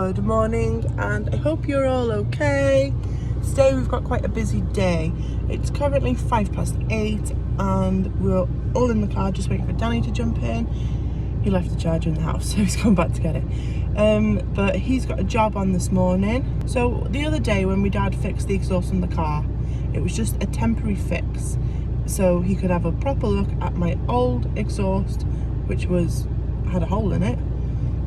Good morning, and I hope you're all okay. Today we've got quite a busy day. It's currently 8:05 and we're all in the car just waiting for Danny to jump in. He left the charger in the house, so he's gone back to get it. But he's got a job on this morning. So the other day when my dad fixed the exhaust on the car, it was just a temporary fix, so he could have a proper look at my old exhaust, which had a hole in it.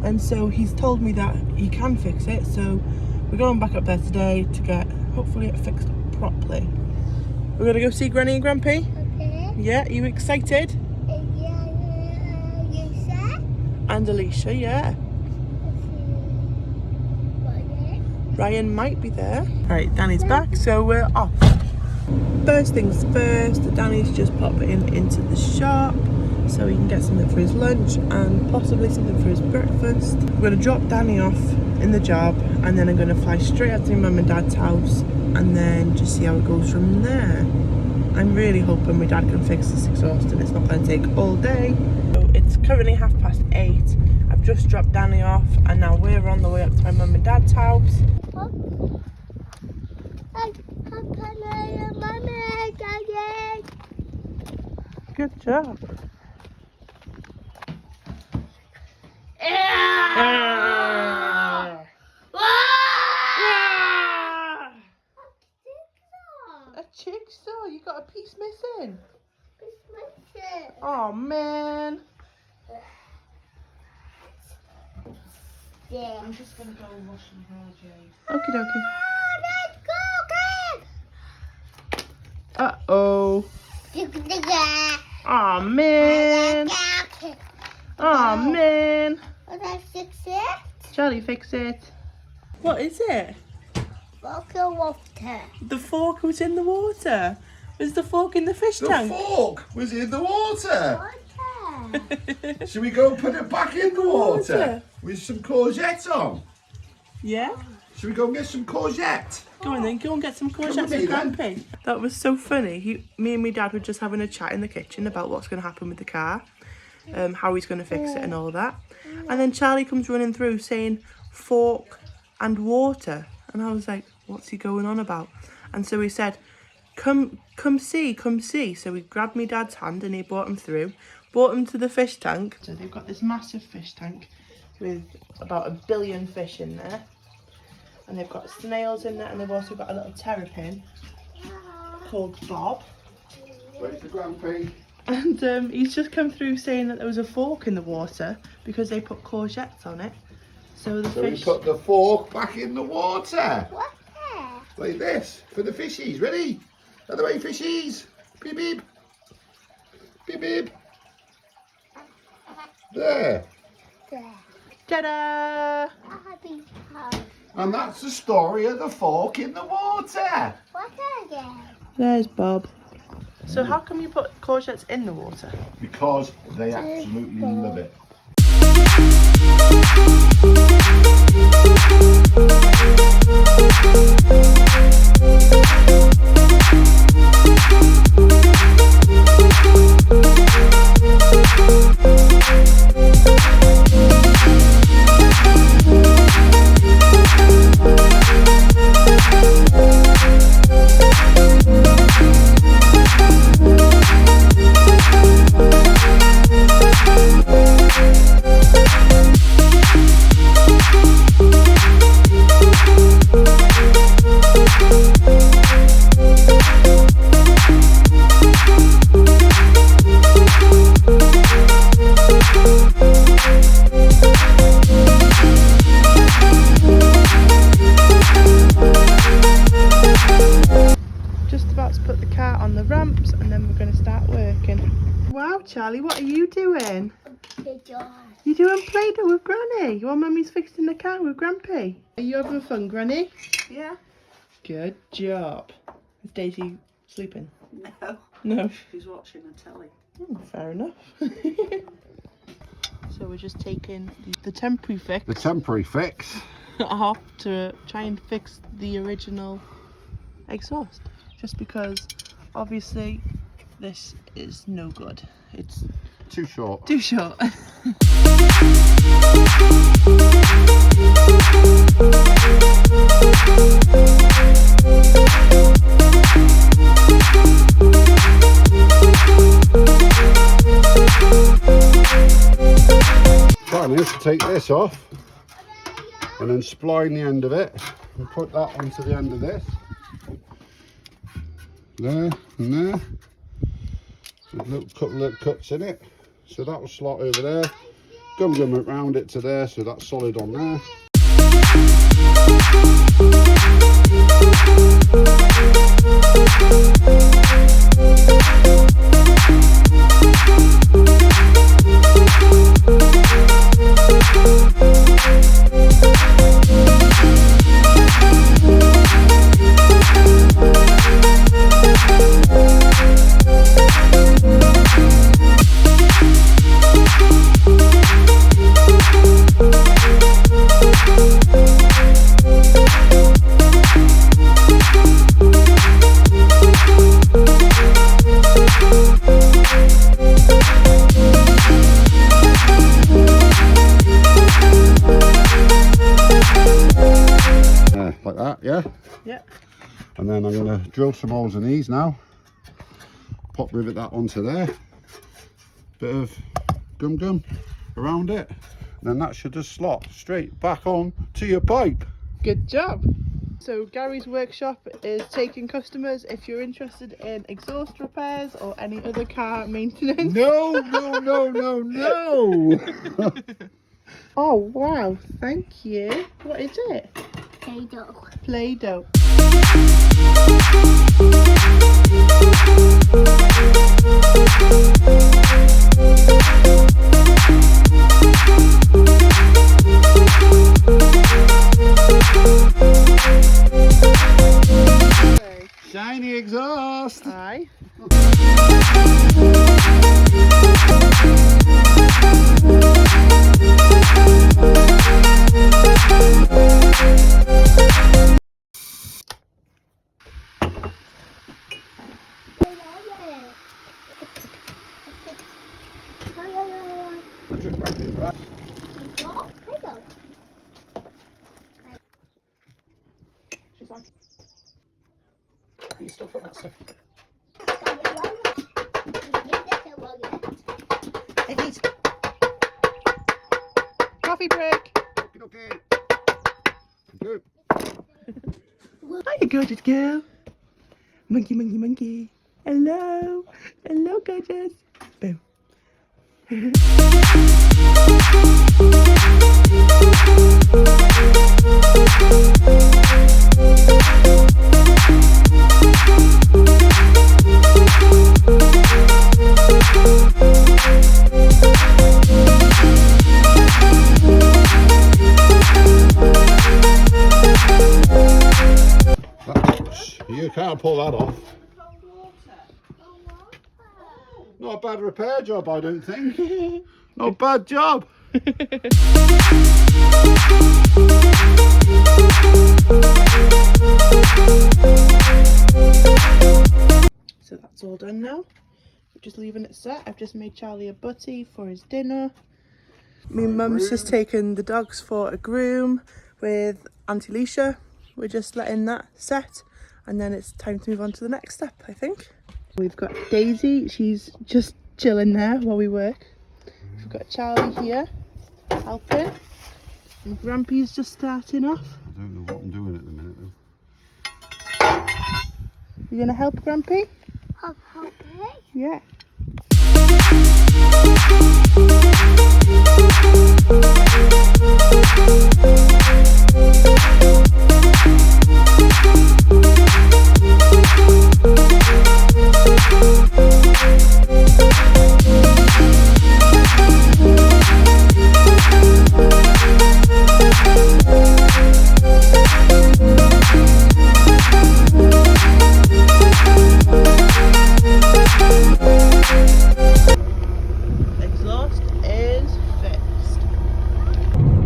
And so he's told me that he can fix it, so we're going back up there today to get hopefully it fixed properly. We're gonna go see Granny and Grampy. Okay. Yeah, are you excited? Yeah, you said? And Alicia, yeah. Ryan might be there. Right, Danny's back, so we're off. First things first, Danny's just popping into the shop so he can get something for his lunch and possibly something for his breakfast. We're going to drop Danny off in the job, and then I'm going to fly straight out to my mum and dad's house and then just see how it goes from there. I'm really hoping my dad can fix this exhaust and it's not going to take all day. So it's currently 8:30. I've just dropped Danny off and now we're on the way up to my mum and dad's house. Good job. A jigsaw? You got a piece missing? Oh man. Yeah. I'm just gonna go and wash some hair, Jade. Okie dokie. Let's go, kid. Uh-oh. Oh man. Oh man. Let's fix it. Charlie, fix it. What is it? Welcome water. The fork was in the water. Was the fork in the fish The tank? fork was in the water. Water. Should we go and put it back in the water? Water. With some courgette on? Yeah? Should we go and get some courgette? Go on then, go and get some courgettes with me and then. Grampy. That was so funny. Me and my dad were just having a chat in the kitchen about what's going to happen with the car, how he's going to fix it and all that. And then Charlie comes running through saying fork and water. And I was like, what's he going on about? And so he said, come see. So we grabbed my dad's hand and he brought him through, brought him to the fish tank. So they've got this massive fish tank with about 1 billion fish in there. And they've got snails in there, and they've also got a little terrapin called Bob. Where's the Grampy? And he's just come through saying that there was a fork in the water because they put courgettes on it. So the So fish... we put the fork back in the water. Water. Like this, for the fishies. Ready? Other way, fishies. Beep, beep. Beep, beep. There. Ta-da! Happy house. And that's the story of the fork in the water. Water again. There's Bob. So how come you put courgettes in the water? Because they absolutely love it. Put the car on the ramps and then we're going to start working. Wow, Charlie, what are you doing? Good job. You doing Play-Doh with Granny? Your mummy's fixing the car with Grampy. Are you having fun, Granny? Yeah. Good job. Is Daisy sleeping? No. No. She's watching the telly. Fair enough. So we're just taking the temporary fix The temporary fix. off to try and fix the original exhaust. Just because obviously this is no good. It's Too short. too short. take this off and then spline the end of it and put that onto the end of this. There and there. With a couple of little cuts in it. So that will slot over there. Gum around it to there, so that's solid on there. Like that, yeah? Yeah. And then I'm going to drill some holes in these now. Pop rivet that onto there. Bit of gum around it. And then that should just slot straight back on to your pipe. Good job. So Gary's workshop is taking customers if you're interested in exhaust repairs or any other car maintenance. No. Oh wow, thank you. What is it? Play-Doh. Play-Doh. Shiny exhaust. Aye. You still put that stuff. Hey, please. Coffee break. Okay. Good. Hiya, gorgeous girl. Monkey. Hello. Hello, gorgeous. Boom. You can't pull that off. Not a bad repair job, I don't think. Not a bad job. So that's all done now. We're just leaving it set. I've just made Charlie a butty for his dinner. My mum's just taken the dogs for a groom with Auntie Leisha. We're just letting that set and then it's time to move on to the next step, I think. We've got Daisy, she's just chilling there while we work. We've got Charlie here helping and Grampy's just starting off. I don't know what I'm doing at the minute though. You gonna help Grampy? Help me. Yeah. Exhaust is fixed.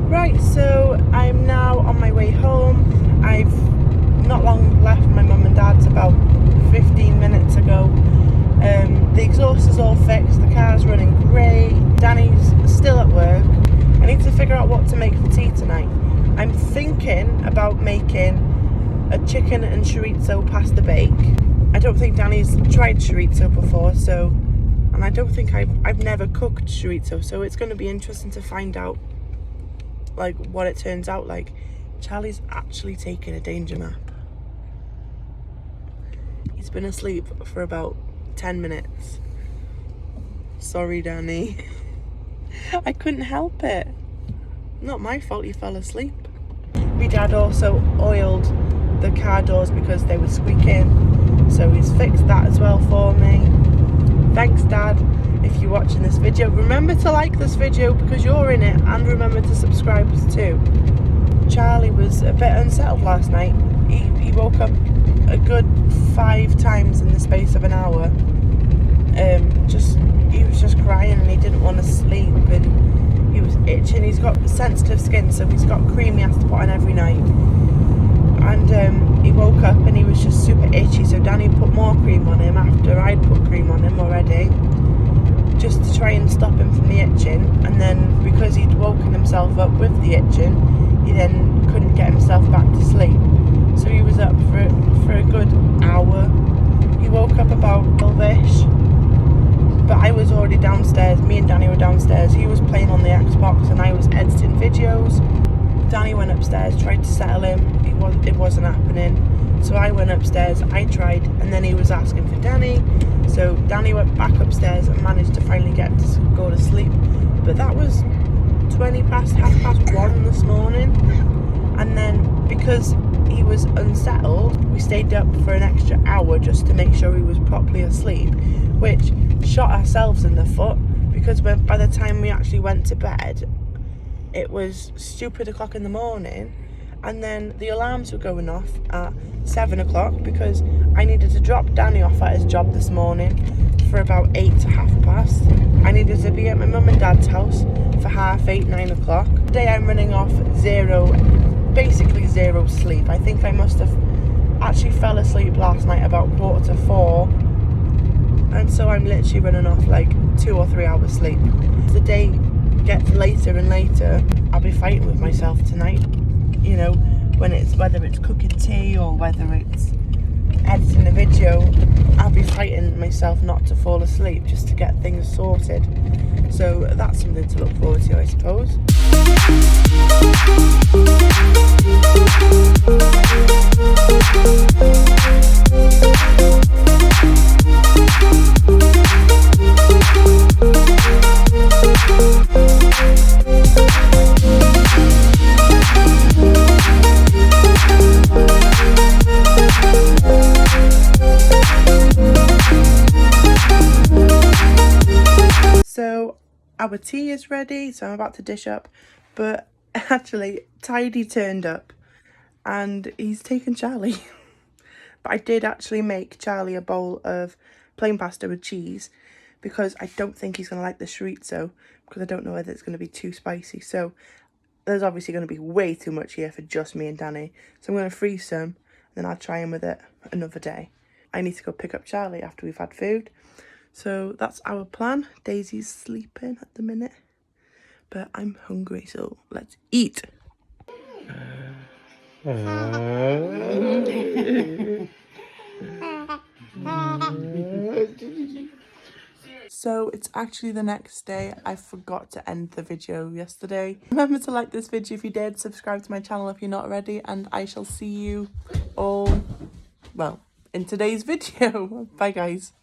Right, so I'm now on my way home. I've not long left my mum and dad's, about 15 minutes ago. The exhaust is all fixed, the car's running great, Danny's still at work. I need to figure out what to make for tea tonight. I'm thinking about making a chicken and chorizo pasta bake. I don't think Danny's tried chorizo before, and I don't think I've never cooked chorizo, so it's going to be interesting to find out like what it turns out like. Charlie's actually taken a danger nap. He's been asleep for about 10 minutes. Sorry, Danny. I couldn't help it. Not my fault he fell asleep. My dad also oiled the car doors because they were squeaking, so he's fixed that as well for me. Thanks, Dad, if you're watching this video. Remember to like this video because you're in it, and remember to subscribe too. Charlie was a bit unsettled last night. He woke up a good 5 times in the space of an hour. He was just crying and he didn't want to sleep, and he was itching. He's got sensitive skin, so he's got cream he has to put on every night. And he woke up and he was just super itchy, so Danny put more cream on him after I'd put cream on him already, just to try and stop him from the itching. And then because he'd woken himself up with the itching, he then couldn't get himself back to sleep. So he was up for a good hour. He woke up about 12ish, but I was already downstairs. Me and Danny were downstairs. He was playing on the Xbox and I was editing videos. Danny went upstairs, tried to settle him. It wasn't happening. So I went upstairs, I tried, and then he was asking for Danny. So Danny went back upstairs and managed to finally get him to go to sleep. But that was 1:50 this morning. And then because he was unsettled, we stayed up for an extra hour just to make sure he was properly asleep, which shot ourselves in the foot because by the time we actually went to bed, it was stupid o'clock in the morning. And then the alarms were going off at 7 o'clock because I needed to drop Danny off at his job this morning for about 8 to 8:30. I needed to be at my mum and dad's house for 8:30, 9 o'clock. Today I'm running off basically zero sleep. I think I must have actually fell asleep last night about 3:45, and so I'm literally running off like 2 or 3 hours sleep. As the day gets later and later, I'll be fighting with myself tonight, you know, whether it's cooking tea or whether it's editing a video. I'll be fighting myself not to fall asleep just to get things sorted. So that's something to look forward to, I suppose. So our tea is ready, so I'm about to dish up, but actually Tidy turned up and he's taken Charlie. But I did actually make Charlie a bowl of plain pasta with cheese because I don't think he's going to like the chorizo, because I don't know whether it's going to be too spicy. So there's obviously going to be way too much here for just me and Danny. So I'm going to freeze some and then I'll try him with it another day. I need to go pick up Charlie after we've had food. So that's our plan. Daisy's sleeping at the minute, but I'm hungry, so let's eat. So it's actually the next day. I forgot to end the video yesterday. Remember to like this video if you did, subscribe to my channel if you're not already, and I shall see you all, well, in today's video. Bye guys.